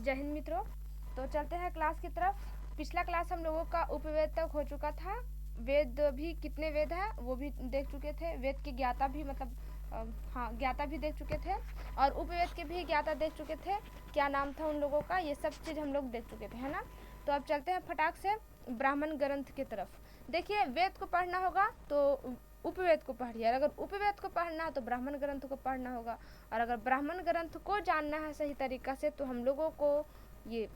जय हिंद मित्रों। तो चलते हैं क्लास की तरफ। पिछला क्लास हम लोगों का उपवेद तक हो चुका था। वेद भी कितने वेद हैं वो भी देख चुके थे। वेद की ज्ञाता भी ज्ञाता भी देख चुके थे और उपवेद के भी ज्ञाता देख चुके थे। क्या नाम था उन लोगों का, ये सब चीज़ हम लोग देख चुके थे, है ना। तो अब चलते हैं फटाक से ब्राह्मण ग्रंथ की तरफ। देखिए, वेद को पढ़ना होगा तो उपवेद को पढ़िए, और अगर उपवेद को पढ़ना है तो ब्राह्मण ग्रंथ को पढ़ना होगा, और अगर ब्राह्मण ग्रंथ को जानना है सही तरीक़ा से तो हम लोगों को ये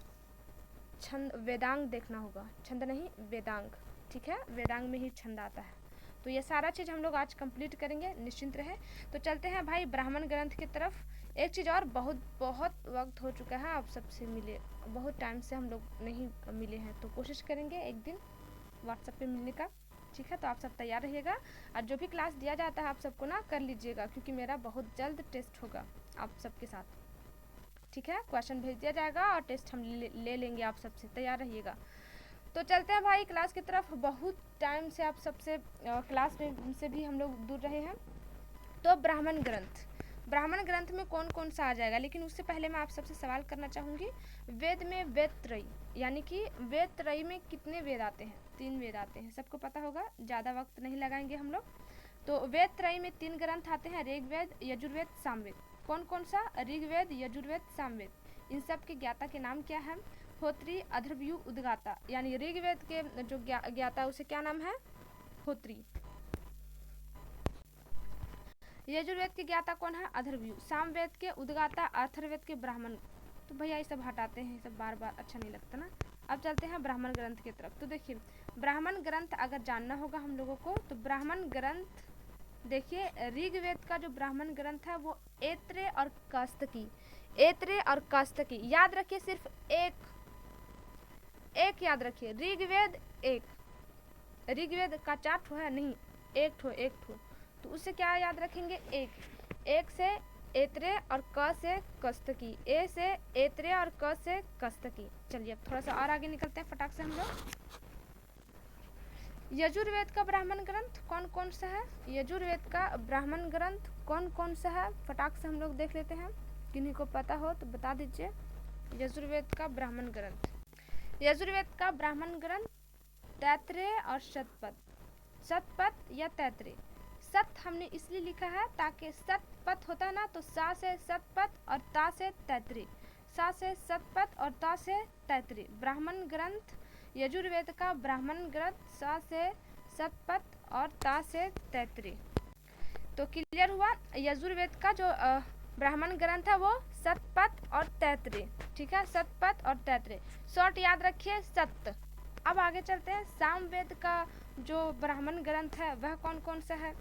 छंद वेदांग देखना होगा। छंद नहीं, वेदांग, ठीक है। वेदांग में ही छंद आता है। तो ये सारा चीज़ हम लोग आज कंप्लीट करेंगे, निश्चिंत रहे। तो चलते हैं भाई ब्राह्मण ग्रंथ की तरफ। एक चीज़ और, बहुत वक्त हो चुका है आप सबसे मिले, बहुत टाइम से हम लोग नहीं मिले हैं, तो कोशिश करेंगे एक दिन व्हाट्सएप पे मिलने का, ठीक है। तो आप सब तैयार रहिएगा, और जो भी क्लास दिया जाता है आप सबको ना कर लीजिएगा, क्योंकि मेरा बहुत जल्द टेस्ट होगा आप सबके साथ, ठीक है। क्वेश्चन भेज दिया जाएगा और टेस्ट हम ले लेंगे आप सबसे, तैयार रहिएगा। तो चलते हैं भाई क्लास की तरफ। बहुत टाइम से आप सबसे क्लास में से भी हम लोग दूर रहे हैं। तो ब्राह्मण ग्रंथ में कौन कौन सा आ जाएगा, लेकिन उससे पहले मैं आप सबसे सवाल करना चाहूँगी। वेद में वेद त्रयी, यानी कि वेद त्रयी में कितने वेद आते हैं? 3 वेद आते हैं, सबको पता होगा, ज़्यादा वक्त नहीं लगाएंगे हम लोग। तो वेद त्रयी में 3 ग्रंथ आते हैं, ऋग्वेद, यजुर्वेद, सामवेद। कौन कौन सा? ऋग्वेद, यजुर्वेद, सामवेद। इन सब के ज्ञाता के नाम क्या है? होत्री, अथर्वयु, उद्गाता। यानी ऋग्वेद के जो ज्ञाता उसे क्या नाम है? होत्री। यजुर्वेद के ज्ञाता कौन है? अथर्वयु। सामवेद के उद्गाता, अथर्ववेद के ब्राह्मण। तो भैया ये सब हटाते हैं, ये सब बार बार अच्छा नहीं लगता ना। अब चलते हैं ब्राह्मण ग्रंथ की तरफ। तो देखिए, ब्राह्मण ग्रंथ अगर जानना होगा हम लोगों को तो ब्राह्मण ग्रंथ, देखिए ऋग्वेद का जो ब्राह्मण ग्रंथ है वो ऐत्रेय और कास्तकी, ऐत्रेय और कास्तकी याद रखिए। सिर्फ एक याद रखिए, ऋग्वेद एक, ऋग्वेद का 4 ठो है नहीं, एक ठो। तो उससे क्या याद रखेंगे? एक से ऐत्रेय और क से कस्तकी, ए से ऐत्रेय और क से कस्तकी। चलिए अब थोड़ा सा और आगे निकलते हैं फटाक से हम लोग। यजुर्वेद का ब्राह्मण ग्रंथ कौन कौन सा है? यजुर्वेद का ब्राह्मण ग्रंथ कौन कौन सा है? फटाक से हम लोग देख लेते हैं, किन्हीं को पता हो तो बता दीजिए। यजुर्वेद का ब्राह्मण ग्रंथ, यजुर्वेद का ब्राह्मण ग्रंथ तैत्रेय और शतपथ, शतपथ या तैत्रेय। सत हमने इसलिए लिखा है ताकि शतपथ होता है ना, तो सा से शतपथ और ता से तैत्रेय, सा से शतपथ और ता से तैत्रेय। ब्राह्मण ग्रंथ, यजुर्वेद का ब्राह्मण ग्रंथ सा से शतपथ और ता से तैत्रेय। तो क्लियर हुआ, यजुर्वेद का जो ब्राह्मण ग्रंथ है वो शतपथ और तैत्रेय, ठीक है। शतपथ और तैत्रेय, शॉर्ट याद रखिए, सत्य। अब आगे चलते हैं। सामवेद का जो ब्राह्मण ग्रंथ है वह कौन कौन सा है?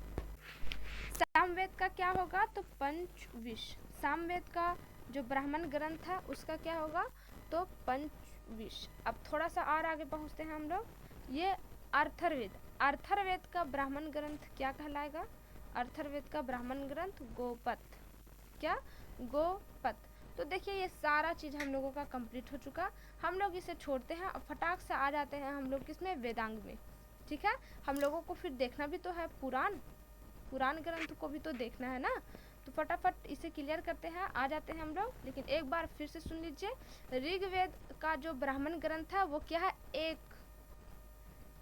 सामवेद का क्या होगा? तो पंचविश। सामवेद का जो ब्राह्मण ग्रंथ है उसका क्या होगा? तो पंचविश। अब थोड़ा सा और आगे पहुंचते हैं हम लोग। ये अर्थर्वेद, अर्थर्वेद का ब्राह्मण ग्रंथ क्या कहलाएगा? अर्थर्वेद का ब्राह्मण ग्रंथ गोपथ। क्या? गोपथ। तो देखिए ये सारा चीज़ हम लोगों का कंप्लीट हो चुका। हम लोग इसे छोड़ते हैं और फटाक से आ जाते हैं हम लोग किसमें? वेदांग में, ठीक है। हम लोगों को फिर देखना भी तो है, पुराण ग्रंथ को भी तो देखना है ना। तो फटाफट इसे क्लियर करते हैं, आ जाते हैं हम लोग। लेकिन एक बार फिर से सुन लीजिए, ऋग्वेद का जो ब्राह्मण ग्रंथ है वो क्या है? एक,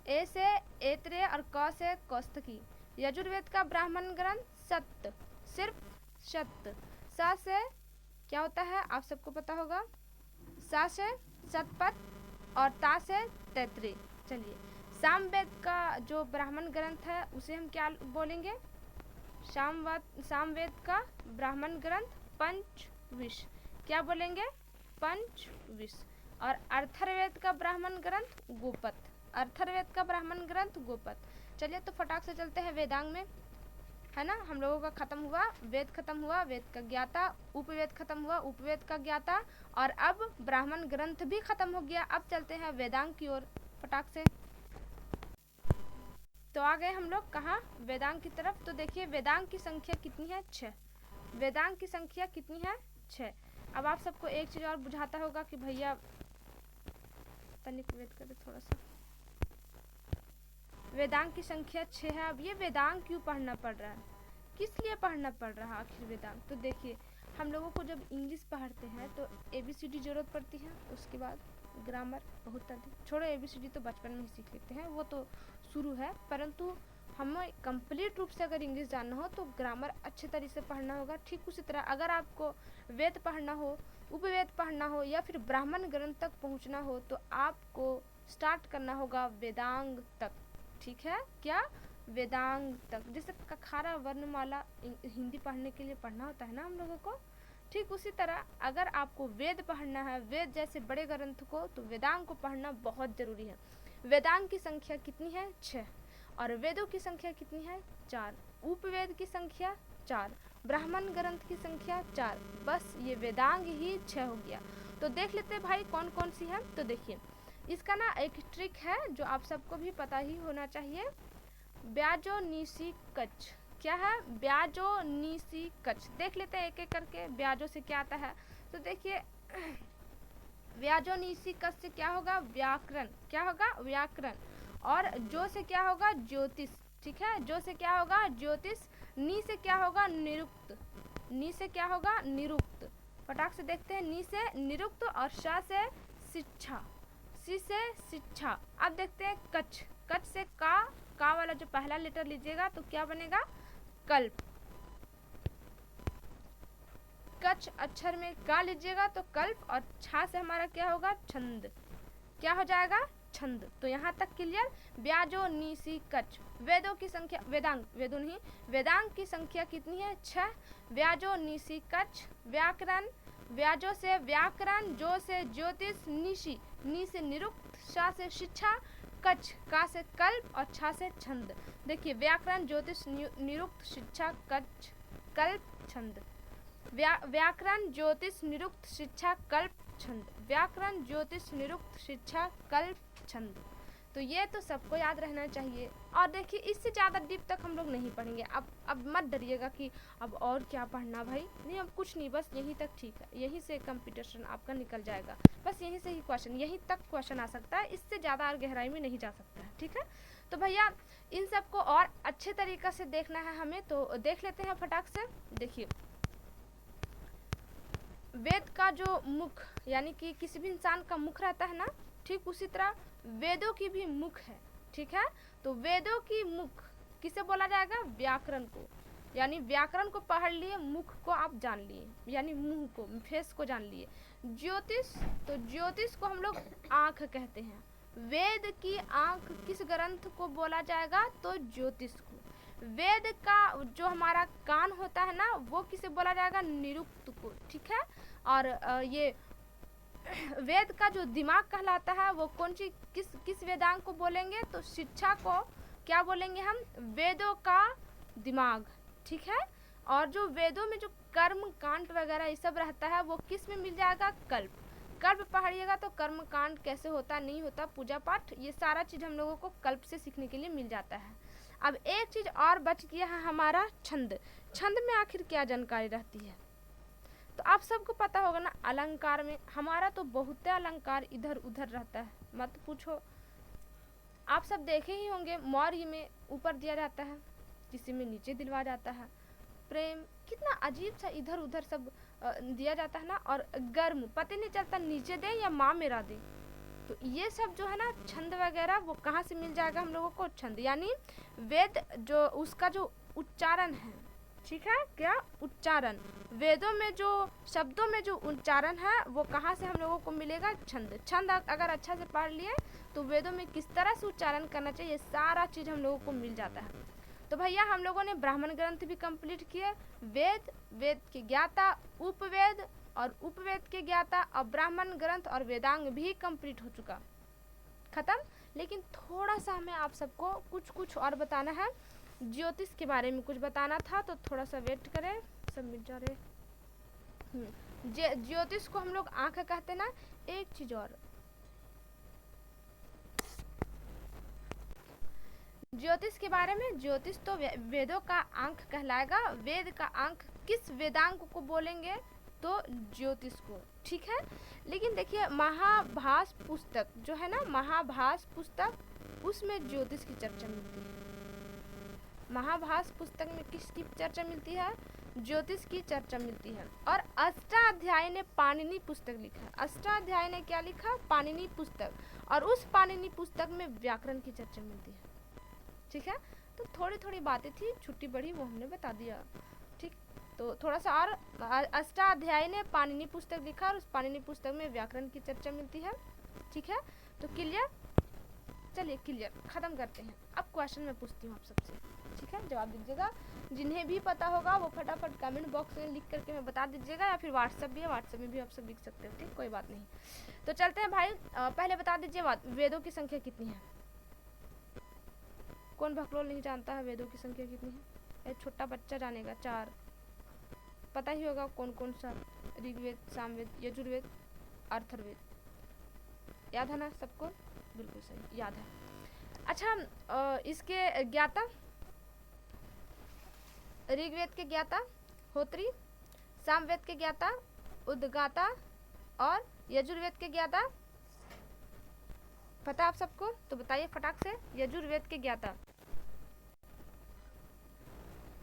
ए से ऐत्रेय और क से कौस्तकी। यजुर्वेद का ब्राह्मण ग्रंथ सत्य, सिर्फ सत्य। सा से क्या होता है आप सबको पता होगा, सा से शतपथ और ता से तैत्रेय। चलिए, सामवेद का जो ब्राह्मण ग्रंथ है उसे हम क्या बोलेंगे? सामवेद का ब्राह्मण ग्रंथ पंचविश। क्या बोलेंगे? पंचविश। और अर्थर्वेद का ब्राह्मण ग्रंथ गोपथ, अर्थर्वेद का ब्राह्मण ग्रंथ गोपथ। चलिए तो फटाक से चलते हैं वेदांग में, है ना। हम लोगों का खत्म हुआ, वेद खत्म हुआ, वेद का ज्ञाता, उपवेद खत्म हुआ, उपवेद का ज्ञाता, और अब ब्राह्मण ग्रंथ भी खत्म हो गया। अब चलते हैं वेदांग की ओर फटाक से। तो आ गए हम लोग कहाँ? वेदांग की तरफ। तो देखिए वेदांग की संख्या कितनी है? 6। वेदांग की संख्या कितनी है? 6। अब आप सबको एक चीज़ और बुझाता होगा कि भैया तनिक वेट करें थोड़ा सा, वेदांग की संख्या 6 है। अब ये वेदांग क्यों पढ़ना पड़ रहा है? किस लिए पढ़ना पड़ रहा आखिर वेदांग? तो देखिए, हम लोगों को जब इंग्लिश पढ़ते हैं तो ABCD जरूरत पड़ती है, उसके बाद ग्रामर बहुत अधिक। छोड़ो, ABCD तो बचपन में ही सीख लेते हैं, वो तो शुरू है, परंतु हमें कंप्लीट रूप से अगर इंग्लिश जानना हो तो ग्रामर अच्छे तरीके से पढ़ना होगा। ठीक उसी तरह अगर आपको वेद पढ़ना हो, उपवेद पढ़ना हो या फिर ब्राह्मण ग्रंथ तक पहुंचना हो तो आपको स्टार्ट करना होगा वेदांग तक। ठीक है, क्या? वेदांग तक। जैसे कखारा वर्णमाला हिंदी पढ़ने के लिए पढ़ना होता है ना हम लोगों को, ठीक उसी तरह अगर आपको वेद पढ़ना है, वेद जैसे बड़े ग्रंथ को, तो वेदांग को पढ़ना बहुत ज़रूरी है। वेदांग की संख्या कितनी है? 6। और वेदों की संख्या कितनी है? 4। उपवेद की संख्या 4, ब्राह्मण ग्रंथ की संख्या 4, बस ये वेदांग ही 6 हो गया। तो देख लेते हैं भाई कौन कौन सी है। तो देखिए, इसका ना एक ट्रिक है जो आप सबको भी पता ही होना चाहिए। ब्याजो नीसी कच। क्या है? ब्याजो नीसी कच। देख लेते हैं एक एक करके ब्याजो से क्या आता है। तो देखिए, ब्याजो नीसी कच से क्या होगा? व्याकरण। क्या होगा? व्याकरण। और जो से क्या होगा? ज्योतिष। ठीक है, जो से क्या होगा? ज्योतिष। नी से क्या होगा? निरुक्त। नी से क्या होगा? निरुक्त। फटाक से देखते हैं। नी से निरुक्त और शा से शिक्षा, सी से शिक्षा। अब देखते हैं कच। कच से का वाला जो पहला लेटर लीजिएगा तो क्या बनेगा? कल्प। कच अक्षर में का लीजिएगा तो कल्प, और छा से हमारा क्या होगा? छंद। क्या हो जाएगा? छंद। तो यहाँ तक क्लियर। ब्याजो नीसी कच। वेदों की संख्या, वेदांग, वेदों नहीं, वेदांग की संख्या कितनी है? 6। ब्याजो नीसी कच। व्याकरण, व्याजो से व्याकरण, जो से ज्योतिष, नीसी, नी से निरुक्त, शा से शिक्षा, कच, का से कल्प और छा से छंद। देखिए, व्याकरण, ज्योतिष, निरुक्त, शिक्षा, कच, कल्प, छंद। व्याकरण, ज्योतिष, निरुक्त, शिक्षा, कल्प, छंद। व्याकरण, ज्योतिष, निरुक्त, शिक्षा, कल्प, छंद। तो ये तो सबको याद रहना चाहिए। और देखिए, इससे ज़्यादा डीप तक हम लोग नहीं पढ़ेंगे। अब मत डरिएगा कि अब और क्या पढ़ना भाई, नहीं, अब कुछ नहीं, बस यहीं तक ठीक है। यहीं से कंपटीशन आपका निकल जाएगा, बस यहीं से ही क्वेश्चन, यहीं तक क्वेश्चन आ सकता है, इससे ज़्यादा और गहराई में नहीं जा सकता है। ठीक है, तो भैया इन सबको और अच्छे तरीक़े से देखना है हमें, तो देख लेते हैं फटाक से। देखिए, वेद का जो मुख, यानी कि किसी भी इंसान का मुख रहता है ना, ठीक उसी तरह वेदों की भी मुख है। ठीक है, तो वेदों की मुख किसे बोला जाएगा? व्याकरण को। यानी व्याकरण को पढ़ लिए, मुख को आप जान लिए, यानी मुंह को, फेस को जान लिए। ज्योतिष, तो ज्योतिष को हम लोग आँख कहते हैं। वेद की आँख किस ग्रंथ को बोला जाएगा? तो ज्योतिष को। वेद का जो हमारा कान होता है ना, वो किसे बोला जाएगा? निरुक्त को। ठीक है, और ये वेद का जो दिमाग कहलाता है वो कौन सी, किस वेदांग को बोलेंगे? तो शिक्षा को क्या बोलेंगे हम? वेदों का दिमाग। ठीक है, और जो वेदों में जो कर्म कांड वगैरह ये सब रहता है वो किस में मिल जाएगा? कल्प। कल्प पढ़िएगा तो कर्म कांड कैसे होता, नहीं होता, पूजा पाठ, ये सारा चीज़ हम लोगों को कल्प से सीखने के लिए मिल जाता है। अब एक चीज़ और बच गया है हमारा, छंद। छंद में आखिर क्या जानकारी रहती है? तो आप सबको पता होगा ना, अलंकार में हमारा तो बहुत अलंकार इधर उधर रहता है, मत पूछो। आप सब देखे ही होंगे, मौर्य में ऊपर दिया जाता है, किसी में नीचे दिलवा जाता है। प्रेम, कितना अजीब सा इधर उधर सब दिया जाता है ना। और गर्म, पता नहीं चलता नीचे दे या माँ मेरा दे। तो ये सब जो है ना, छंद वगैरह, वो कहाँ से मिल जाएगा हम लोगों को? छंद, यानी वेद जो उसका जो उच्चारण है। ठीक है, क्या? उच्चारण। वेदों में जो शब्दों में जो उच्चारण है वो कहाँ से हम लोगों को मिलेगा? छंद। छंद अगर अच्छा से पढ़ लिए तो वेदों में किस तरह से उच्चारण करना चाहिए, सारा चीज़ हम लोगों को मिल जाता है। तो भैया हम लोगों ने ब्राह्मण ग्रंथ भी कंप्लीट किए, वेद, वेद के ज्ञाता, उपवेद और उपवेद के ज्ञाता, और ब्राह्मण ग्रंथ और वेदांग भी कंप्लीट हो चुका, खत्म। लेकिन थोड़ा सा हमें आप सबको कुछ और बताना है। ज्योतिष के बारे में कुछ बताना था, तो थोड़ा सा वेट करें, सब मिल जा रहे। ज्योतिष को हम लोग आँख कहते ना। एक चीज़ और, ज्योतिष के बारे में, ज्योतिष तो वेदों का आँख कहलाएगा। वेद का आँख किस वेदांग को बोलेंगे? तो ज्योतिष को। ठीक है, लेकिन देखिए महाभास पुस्तक जो है ना, महाभास पुस्तक, उसमें ज्योतिष की चर्चा मिलती है। महाभास पुस्तक में किसकी चर्चा मिलती है? ज्योतिष की चर्चा मिलती है। और अष्टाध्यायी ने पाणिनि पुस्तक लिखा है। अष्टाध्यायी ने क्या लिखा? पाणिनि पुस्तक। और उस पाणिनि पुस्तक में व्याकरण की चर्चा मिलती है। ठीक है, तो थोड़ी थोड़ी बातें थी, छुट्टी बढ़ी वो हमने बता दिया। ठीक, तो थोड़ा सा और, अष्टाध्यायी ने पाणिनि पुस्तक लिखा और उस पाणिनि पुस्तक में व्याकरण की चर्चा मिलती है। ठीक है, तो क्लियर? चलिए क्लियर, खत्म करते हैं। अब क्वेश्चन मैं पूछती हूँ आप सबसे। ठीक है, जवाब दीजिएगा। जिन्हें भी पता होगा वो फटाफट कमेंट बॉक्स में लिख करके मैं बता दीजिएगा, या फिर व्हाट्सएप भी है, व्हाट्सएप में भी आप सब लिख सकते हो। ठीक, कोई बात नहीं। तो चलते हैं भाई, पहले बता दीजिए वेदों की संख्या कितनी है? कौन भकलोल नहीं जानता है वेदों की संख्या कितनी है? छोटा बच्चा जानेगा। 4 पता ही होगा। कौन कौन सा? ऋग्वेद, सामवेद, यजुर्वेद, अथर्ववेद। याद है ना सबको? बिल्कुल सही, याद है। अच्छा, इसके ज्ञाता? ऋग्वेद के ज्ञाता होत्री, सामवेद के ज्ञाता उद्गाता, और यजुर्वेद के ज्ञाता पता आप सबको? तो बताइए फटाक से। यजुर्वेद के ज्ञाता,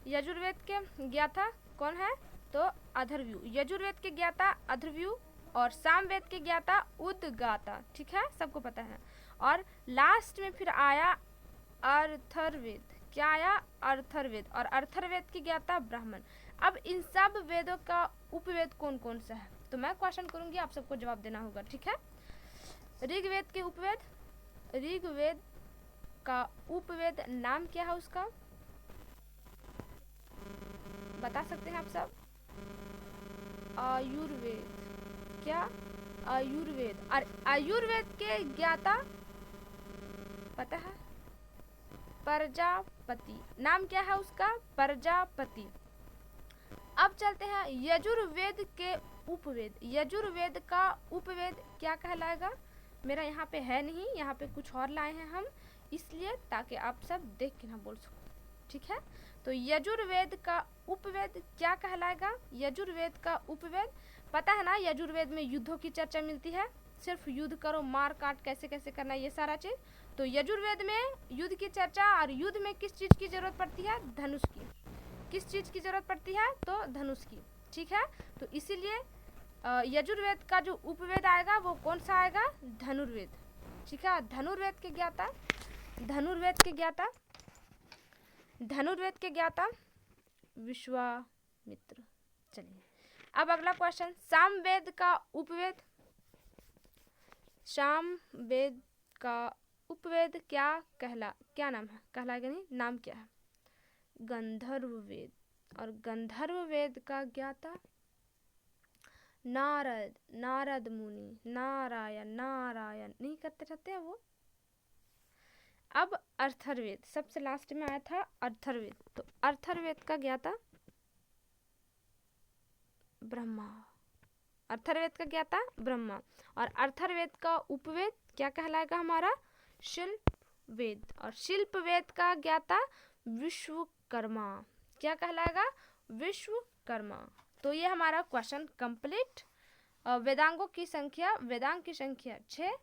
यजुर्वेद के ज्ञाता कौन है? तो अथर्वयु। यजुर्वेद के ज्ञाता अथर्वयु और सामवेद के ज्ञाता उद्गाता। ठीक है, सबको पता है। और लास्ट में फिर आया अथर्ववेद। क्या आया? अथर्ववेद। और अथर्ववेद की ज्ञाता ब्राह्मण। अब इन सब वेदों का उपवेद कौन कौन सा है? तो मैं क्वेश्चन करूंगी, आप सबको जवाब देना होगा। ठीक है, ऋग्वेद के उपवेद, ऋग्वेद का उपवेद नाम क्या है उसका? बता सकते हैं आप सब? आयुर्वेद। क्या? आयुर्वेद। और आयुर्वेद के ज्ञाता पता है? प्रजापति। नाम क्या है उसका? प्रजापति। अब चलते हैं यजुर्वेद के उपवेद। यजुर्वेद का उपवेद क्या कहलाएगा? मेरा यहाँ पे है नहीं, यहाँ पे कुछ और लाए हैं हम, इसलिए ताकि आप सब देख के ना बोल सको। ठीक है, तो यजुर्वेद का उपवेद क्या कहलाएगा? यजुर्वेद का उपवेद पता है ना? यजुर्वेद में युद्धों की चर्चा मिलती है। सिर्फ युद्ध करो, मार काट कैसे कैसे करना, ये सारा चीज। तो यजुर्वेद में युद्ध की चर्चा, और युद्ध में किस चीज की जरूरत पड़ती है? धनुष की। किस चीज की जरूरत पड़ती है? तो धनुष की। ठीक है, तो इसीलिए यजुर्वेद का जो उपवेद आएगा वो कौन सा आएगा? धनुर्वेद। ठीक है, धनुर्वेद के ज्ञाता, धनुर्वेद के ज्ञाता, धनुर्वेद के ज्ञाता विश्वामित्र। चलिए अब अगला क्वेश्चन, सामवेद का उपवेद। सामवेद का उपवेद क्या नाम है? कहलाएगा नहीं, नाम क्या है? गंधर्व वेद। और गंधर्व वेद का ज्ञाता नारद, नारद मुनि, नारायण नारायण नहीं करते रहते हैं वो। अब अथर्ववेद सबसे लास्ट में आया था, अथर्ववेद। तो अथर्ववेद का ज्ञाता ब्रह्मा। अथर्ववेद का ज्ञाता ब्रह्मा। और अथर्ववेद का उपवेद क्या कहलाएगा हमारा? शिल्प वेद। और शिल्प वेद का ज्ञाता विश्वकर्मा। क्या कहलाएगा? विश्वकर्मा। तो ये हमारा क्वेश्चन कंप्लीट। वेदांगों की संख्या, वेदांग की संख्या 6।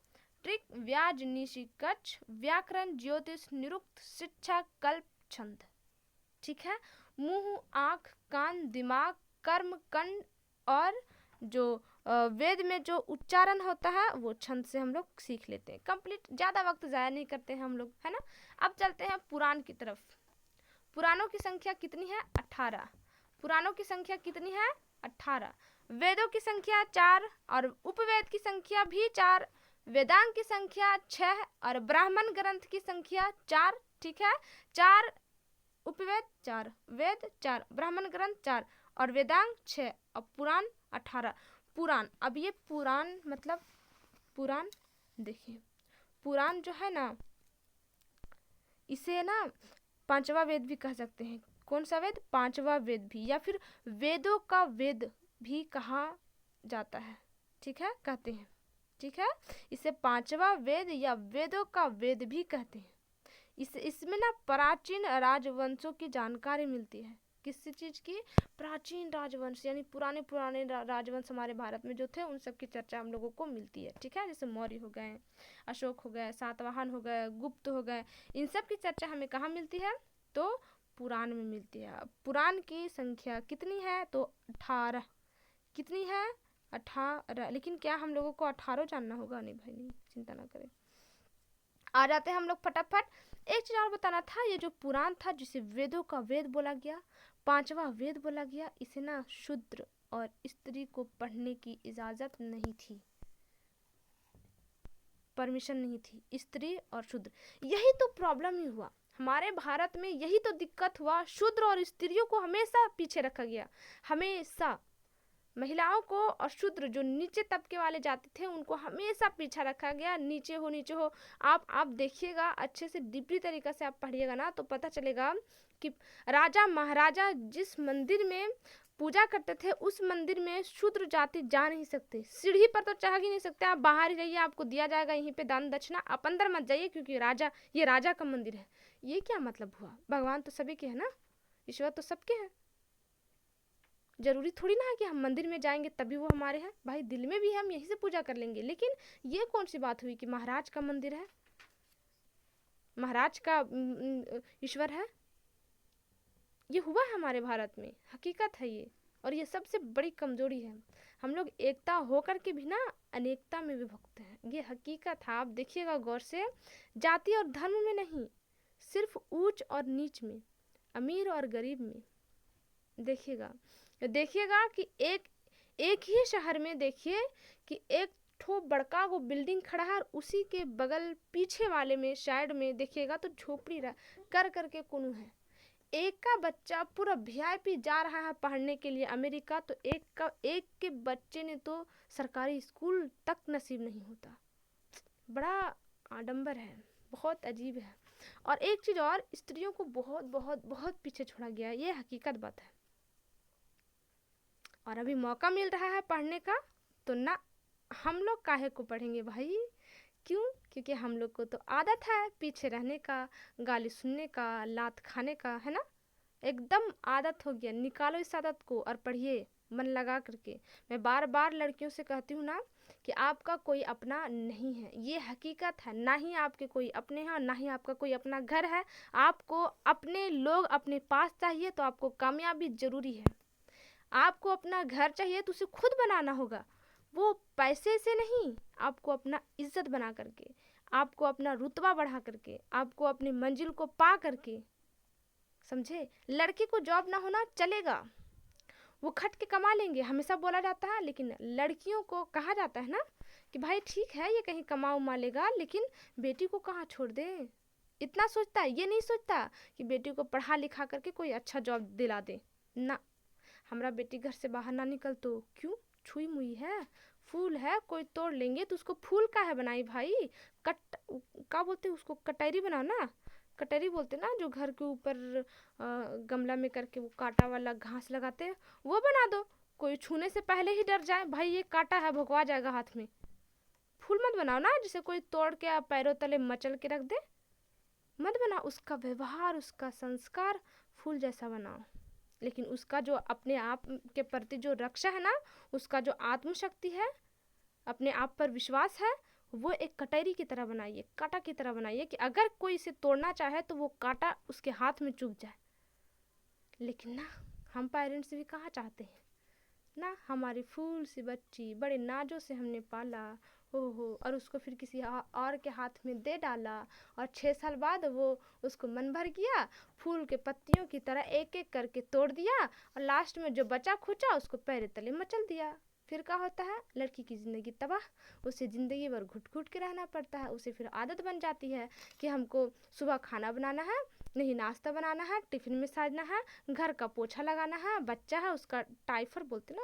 ट्रिक, व्याज, निशी, कच्छ, व्याकरण, ज्योतिष, निरुक्त, शिक्षा, कल्प, छंद। ठीक है, मुंह, आंख, कान, दिमाग, कर्म, कंड, और जो वेद में जो उच्चारण होता है वो छंद से हम लोग सीख लेते हैं। कंप्लीट, ज़्यादा वक्त ज़ाया नहीं करते हैं हम लोग, है ना। अब चलते हैं पुराण की तरफ। पुराणों की संख्या कितनी है? 18। पुराणों की संख्या कितनी है? 18। वेदों की संख्या 4 और उपवेद की संख्या भी 4, वेदांग की संख्या 6 और ब्राह्मण ग्रंथ की संख्या 4। ठीक है, 4 उपवेद, 4 वेद, 4 ब्राह्मण ग्रंथ, 4 और वेदांग 6 और पुराण 18। पुराण, अब ये पुराण मतलब पुराण, देखिए पुराण जो है ना, इसे ना पांचवा वेद भी कह सकते हैं। कौन सा वेद? पांचवा वेद भी, या फिर वेदों का वेद भी कहा जाता है। ठीक है, कहते हैं। ठीक है, इसे पांचवा वेद या वेदों का वेद भी कहते हैं। इसमें ना प्राचीन राजवंशों की जानकारी मिलती है। किस चीज की? प्राचीन राजवंश, यानी पुराने पुराने राजवंश हमारे भारत में जो थे उन सब की चर्चा हम लोगों को मिलती है। ठीक है, जैसे मौर्य हो गए, अशोक हो गए, सातवाहन हो गए, गुप्त हो गए, इन सब की चर्चा हमें कहाँ मिलती है? तो पुराण में मिलती है। पुराण की संख्या कितनी है? तो 18। कितनी है? 18। लेकिन क्या हम लोगों को 18 जानना होगा? नहीं भाई नहीं, चिंता ना करें, आ जाते हैं हम लोग फटाफट। एक चीज और बताना था, ये जो पुराण था जिसे वेदों का वेद बोला गया, 5वां वेद बोला गया, इसे ना शूद्र और स्त्री को पढ़ने की इजाजत नहीं थी, परमिशन नहीं थी, स्त्री और शूद्र। यही तो प्रॉब्लम ही हुआ हमारे भारत में, यही तो दिक्कत हुआ, शूद्र और स्त्रियों को हमेशा पीछे रखा गया, हमेशा महिलाओं को और शूद्र जो नीचे तबके वाले जाते थे उनको हमेशा पीछा रखा गया, नीचे हो नीचे हो। आप देखिएगा अच्छे से डीपली तरीका से आप पढ़िएगा ना तो पता चलेगा कि राजा महाराजा जिस मंदिर में पूजा करते थे उस मंदिर में शूद्र जाति जा नहीं सकते, सीढ़ी पर तो चढ़ ही नहीं सकते, आप बाहर ही रहिए, आपको दिया जाएगा यहीं पे दान दक्षिणा, आप अंदर मत जाइए क्योंकि ये राजा का मंदिर है। ये क्या मतलब हुआ? भगवान तो सभी के है ना, ईश्वर तो सबके हैं, जरूरी थोड़ी ना है कि हम मंदिर में जाएंगे तभी वो हमारे हैं, भाई दिल में भी हम यहीं से पूजा कर लेंगे। लेकिन ये कौन सी बात हुई कि महाराज का मंदिर है, महाराज का ईश्वर है? ये हुआ है हमारे भारत में, हकीकत है ये, और ये सबसे बड़ी कमजोरी है। हम लोग एकता होकर के भी ना अनेकता में विभक्त हैं, ये हकीकत है। आप देखिएगा गौर से, जाति और धर्म में नहीं, सिर्फ ऊंच और नीच में, अमीर और गरीब में। देखिएगा कि एक ही शहर में देखिए कि एक ठो बड़का वो बिल्डिंग खड़ा है और उसी के बगल पीछे वाले में साइड में देखिएगा तो झोपड़ी कर करके कुनू है। एक का बच्चा पूरा वीआईपी जा रहा है पढ़ने के लिए अमेरिका, तो एक के बच्चे ने तो सरकारी स्कूल तक नसीब नहीं होता। बड़ा आडंबर है, बहुत अजीब है। और एक चीज और, स्त्रियों को बहुत बहुत बहुत पीछे छोड़ा गया, ये हकीकत बात है। और अभी मौका मिल रहा है पढ़ने का, तो ना हम लोग काहे को पढ़ेंगे भाई? क्यों? क्योंकि हम लोग को तो आदत है पीछे रहने का, गाली सुनने का, लात खाने का, है ना, एकदम आदत हो गया। निकालो इस आदत को और पढ़िए मन लगा करके। मैं बार बार लड़कियों से कहती हूँ ना कि आपका कोई अपना नहीं है, ये हकीकत है, ना ही आपके कोई अपने हैं और ना ही आपका कोई अपना घर है। आपको अपने लोग अपने पास चाहिए तो आपको कामयाबी जरूरी है। आपको अपना घर चाहिए तो उसे खुद बनाना होगा, वो पैसे से नहीं, आपको अपना इज्जत बना करके, आपको अपना रुतबा बढ़ा करके, आपको अपनी मंजिल को पा करके, समझे? लड़की को जॉब ना होना चलेगा, वो खट के कमा लेंगे हमेशा बोला जाता है, लेकिन लड़कियों को कहा जाता है ना कि भाई ठीक है ये कहीं कमा उमा लेगा लेकिन बेटी को कहाँ छोड़ दे। इतना सोचता है, ये नहीं सोचता कि बेटी को पढ़ा लिखा करके कोई अच्छा जॉब दिला दे। ना, हमारा बेटी घर से बाहर ना निकल तो क्यों, छुई मुई है, फूल है, कोई तोड़ लेंगे तो उसको फूल का है बनाई भाई, क्या बोलते हैं उसको, कटहरी बनाओ ना, कटहरी बोलते ना जो घर के ऊपर गमला में करके वो कांटा वाला घास लगाते हैं, वो बना दो, कोई छूने से पहले ही डर जाए भाई ये कांटा है, भगवा जाएगा हाथ में। फूल मत बनाओ ना जिसे कोई तोड़ के पैरों तले मचल के रख दे, मत बनाओ। उसका व्यवहार, उसका संस्कार फूल जैसा बनाओ, लेकिन उसका जो अपने आप के प्रति जो रक्षा है ना, उसका जो आत्मशक्ति है, अपने आप पर विश्वास है, वो एक कटहरी की तरह बनाइए, कांटा की तरह बनाइए कि अगर कोई इसे तोड़ना चाहे तो वो कांटा उसके हाथ में चुभ जाए। लेकिन ना, हम पेरेंट्स भी कहाँ चाहते हैं ना, हमारी फूल सी बच्ची बड़े नाजों से हमने पाला, हो और उसको फिर किसी और के हाथ में दे डाला और 6 साल बाद वो उसको मन भर गया, फूल के पत्तियों की तरह एक एक करके तोड़ दिया और लास्ट में जो बचा खुचा उसको पैर तले मचल दिया। फिर क्या होता है, लड़की की ज़िंदगी तबाह, उसे ज़िंदगी भर घुट घुट के रहना पड़ता है। उसे फिर आदत बन जाती है कि हमको सुबह खाना बनाना है, नहीं नाश्ता बनाना है, टिफ़िन में साजना है, घर का पोछा लगाना है, बच्चा है उसका टाइफर बोलते ना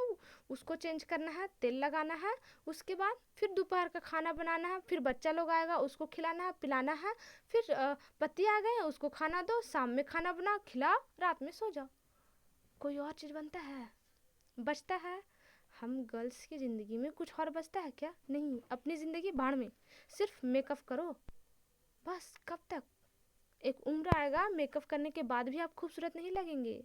उसको चेंज करना है, तेल लगाना है, उसके बाद फिर दोपहर का खाना बनाना है, फिर बच्चा लोग आएगा उसको खिलाना है पिलाना है, फिर पति आ गए उसको खाना दो, शाम में खाना बनाओ खिलाओ, रात में सो जाओ। कोई और चीज़ बनता है, बचता है? हम गर्ल्स की ज़िंदगी में कुछ और बचता है क्या? नहीं, अपनी ज़िंदगी भाड़ में, सिर्फ मेकअप करो बस। कब तक? एक उम्र आएगा मेकअप करने के बाद भी आप खूबसूरत नहीं लगेंगे,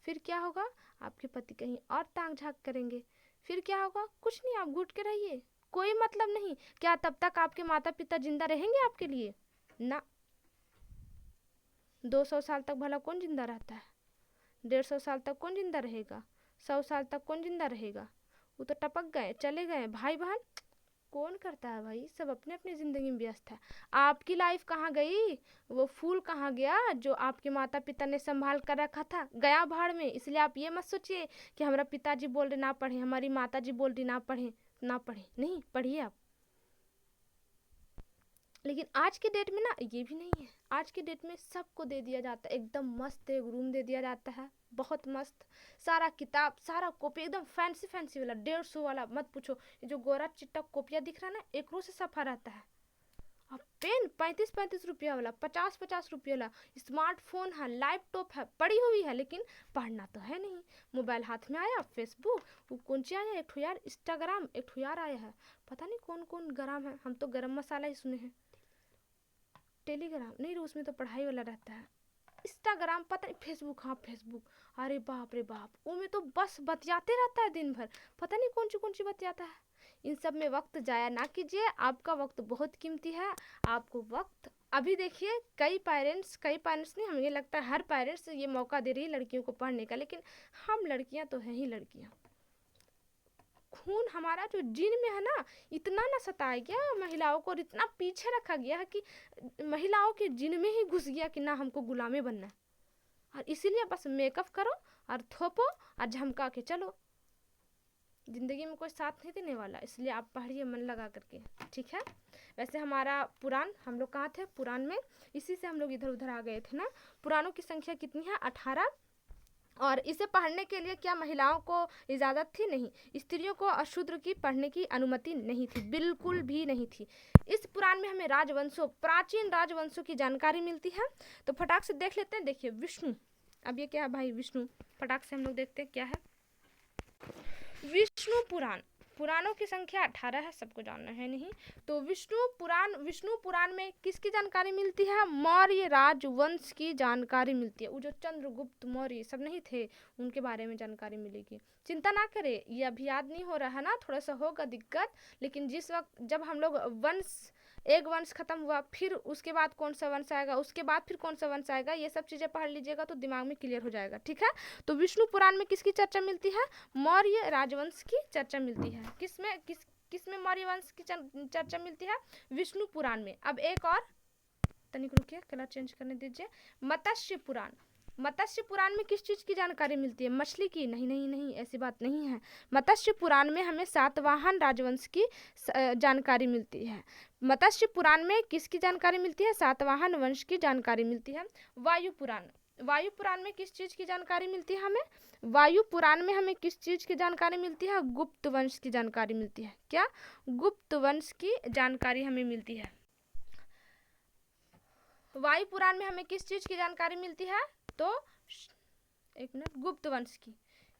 फिर क्या होगा, आपके पति कहीं और ताक झांक करेंगे, फिर क्या होगा, कुछ नहीं, आप घुट के रहिए, कोई मतलब नहीं। क्या तब तक आपके माता पिता जिंदा रहेंगे आपके लिए? ना, 200 साल तक भला कौन जिंदा रहता है? 150 साल तक कौन जिंदा रहेगा? 100 साल तक कौन जिंदा रहेगा? वो तो टपक गए, चले गए। भाई बहन कौन करता है भाई? सब अपने अपनी ज़िंदगी में व्यस्त है। आपकी लाइफ कहाँ गई? वो फूल कहाँ गया जो आपके माता पिता ने संभाल कर रखा था? गया भाड़ में। इसलिए आप ये मत सोचिए कि हमारा पिताजी बोल रहे ना पढ़ें, हमारी माता जी बोल रही ना पढ़ें, ना पढ़ें। नहीं, पढ़िए आप। लेकिन आज के डेट में ना ये भी नहीं है। आज के डेट में सबको दे दिया जाता है, एकदम मस्त एक रूम दे दिया जाता है, बहुत मस्त। सारा किताब, सारा कॉपी एकदम फैंसी फैंसी वाला, 150 वाला मत पूछो। ये जो गोरा चिट्टा कॉपिया दिख रहा है ना, एक रो से सफा रहता है। अब पेन 35-35 रुपया वाला, 50-50 रुपया वाला, स्मार्टफोन है, लैपटॉप है, पड़ी हुई है, लेकिन पढ़ना तो है नहीं। मोबाइल हाथ में आया, फेसबुक, वो कौन सी आया, एक ठो यार इंस्टाग्राम, एक ठो यार आया है, पता नहीं कौन कौन गरम है, हम तो गरम मसाला ही सुने हैं। टेलीग्राम नहीं, उसमें तो पढ़ाई वाला रहता है। इंस्टाग्राम, पता नहीं, फेसबुक, हाँ फेसबुक, अरे बाप रे बाप, उसमें तो बस बतियाते रहता है दिन भर, पता नहीं कौन सी बतियाता है। इन सब में वक्त जाया ना कीजिए, आपका वक्त बहुत कीमती है। आपको वक्त अभी देखिए, कई पेरेंट्स नहीं, हमें लगता है हर पेरेंट्स ये मौका दे रही है लड़कियों को पढ़ने का, लेकिन हम लड़कियां तो हैं ही लड़कियां। खून हमारा जो जीन में है ना, इतना ना सताया गया महिलाओं को, और इतना पीछे रखा गया है कि महिलाओं के जीन में ही घुस गया कि ना हमको गुलामी बनना है, और इसीलिए बस मेकअप करो और थोपो और झमका के चलो। जिंदगी में कोई साथ नहीं देने वाला, इसलिए आप पढ़िए मन लगा करके, ठीक है। वैसे हमारा पुराण, हम लोग कहाँ थे पुराण में, इसी से हम लोग इधर उधर आ गए थे ना। पुराणों की संख्या कितनी है? 18। और इसे पढ़ने के लिए क्या महिलाओं को इजाज़त थी? नहीं। स्त्रियों को अशूद्र की पढ़ने की अनुमति नहीं थी, बिल्कुल भी नहीं थी। इस पुराण में हमें राजवंशों, प्राचीन राजवंशों की जानकारी मिलती है। तो फटाक से देख लेते हैं। देखिए विष्णु, अब ये क्या है भाई? विष्णु, फटाक से हम लोग देखते हैं क्या है विष्णु पुराण। पुराणों की संख्या 18 है, सबको जानना है नहीं। तो विष्णु पुराण में किसकी जानकारी मिलती है? मौर्य राजवंश की जानकारी मिलती है। वो जो चंद्रगुप्त मौर्य सब नहीं थे, उनके बारे में जानकारी मिलेगी। चिंता ना करें, ये अभी याद नहीं हो रहा है ना, थोड़ा सा होगा दिक्कत, लेकिन जिस वक्त जब हम लोग एक वंश खत्म हुआ, फिर उसके बाद कौन सा वंश आएगा, उसके बाद फिर कौन सा वंश आएगा, ये सब चीज़ें पढ़ लीजिएगा तो दिमाग में क्लियर हो जाएगा, ठीक है। तो विष्णु पुराण में किसकी चर्चा मिलती है? मौर्य राजवंश की चर्चा मिलती है। किसमें मौर्य वंश की चर्चा मिलती है? विष्णु पुराण में। अब एक और, तनिक रुकिए, कलर चेंज करने दीजिए। मत्स्य पुराण। मत्स्य पुराण में किस चीज़ की जानकारी मिलती है? मछली की? नहीं नहीं नहीं, ऐसी बात नहीं है। मत्स्य पुराण में हमें सातवाहन राजवंश की जानकारी मिलती है। मत्स्य पुराण में किसकी जानकारी मिलती है? सातवाहन वंश की जानकारी मिलती है। वायु पुराण। वायु पुराण में किस चीज़ की जानकारी मिलती है हमें? वायु पुराण में हमें किस चीज़ की जानकारी मिलती है? गुप्त वंश की जानकारी मिलती है। क्या? गुप्त वंश की जानकारी हमें मिलती है। वायु पुराण में हमें किस चीज़ की जानकारी मिलती है? तो एक मिनट, गुप्त वंश की।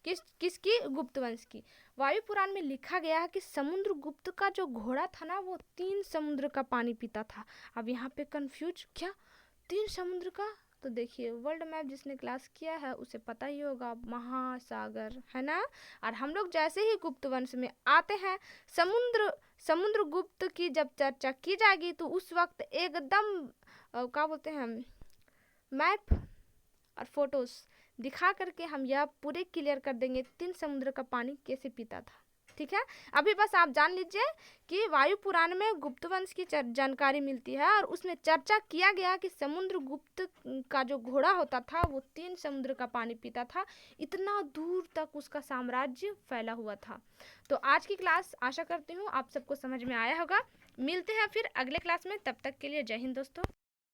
किसकी? गुप्त वंश की। वायु पुराण में लिखा गया है कि समुद्र गुप्त का जो घोड़ा था ना, वो 3 समुद्र का पानी पीता था। अब यहाँ पे कंफ्यूज, क्या 3 समुद्र का? तो देखिए, वर्ल्ड मैप जिसने क्लास किया है उसे पता ही होगा, महासागर है ना। और हम लोग जैसे ही गुप्त वंश में आते हैं, समुद्र गुप्त की जब चर्चा की जाएगी तो उस वक्त एकदम क्या बोलते हैं, मैप और फोटोज दिखा करके हम यह पूरे क्लियर कर देंगे 3 समुद्र का पानी कैसे पीता था, ठीक है। अभी बस आप जान लीजिए कि वायु पुराण में गुप्त वंश की जानकारी मिलती है, और उसमें चर्चा किया गया कि समुद्र गुप्त का जो घोड़ा होता था वो 3 समुद्र का पानी पीता था। इतना दूर तक उसका साम्राज्य फैला हुआ था। तो आज की क्लास आशा करती हूँ आप सबको समझ में आया होगा। मिलते हैं फिर अगले क्लास में, तब तक के लिए जय हिंद दोस्तों।